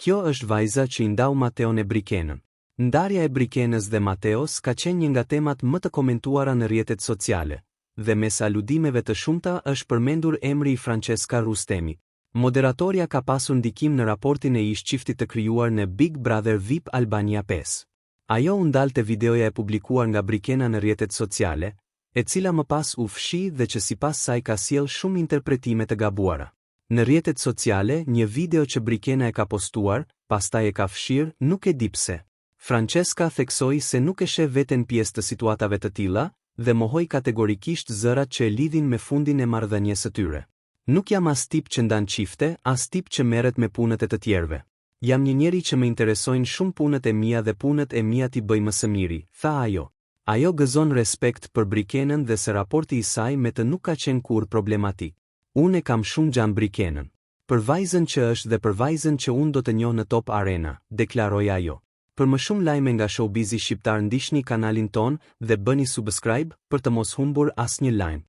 Kjo është vajza që i ndau Mateon e Brikenën. Ndarja e Brikenës dhe Mateos ka qenë një nga temat më të komentuara në rrjetet sociale, dhe mes aludimeve të shumta është përmendur emri i Francesca Rustemi. Moderatorja ka pasur ndikim në raportin e ish çiftit të krijuar në Big Brother VIP Albania 5. Ajo u ndalte videoja e publikuar nga Brikena në rrjetet sociale, e cila më pas u fshi dhe që sipas saj ka sjell shumë interpretime të gabuara. Në rrjetet sociale, një video që Brikena e ka postuar, pastaj e ka fshirë, nuk e di pse. Francesca theksoi se nuk e sheh veten pjesë të situatave të tilla dhe mohoi kategorikisht zërat që e lidhin me fundin e marrëdhënies së tyre. Nuk jam as tip që ndan çifte, as tip që merret me punët e të tjerëve. Jam një njeri që më interesojnë shumë punët e mia dhe punët e mia t'i bëj më së miri, tha ajo. Ajo gëzon respekt për Brikenën dhe se raporti i saj me të nuk ka qenë kurrë problematik. Unë e kam shumë gjan Brikenën. Për vajzën që është dhe për vajzën që unë do të njoh në Top Arena, deklaroi ajo. Për më shumë lajme nga showbizi shqiptar ndiqni kanalin ton dhe bëni subscribe për të mos humbur asnjë lajm.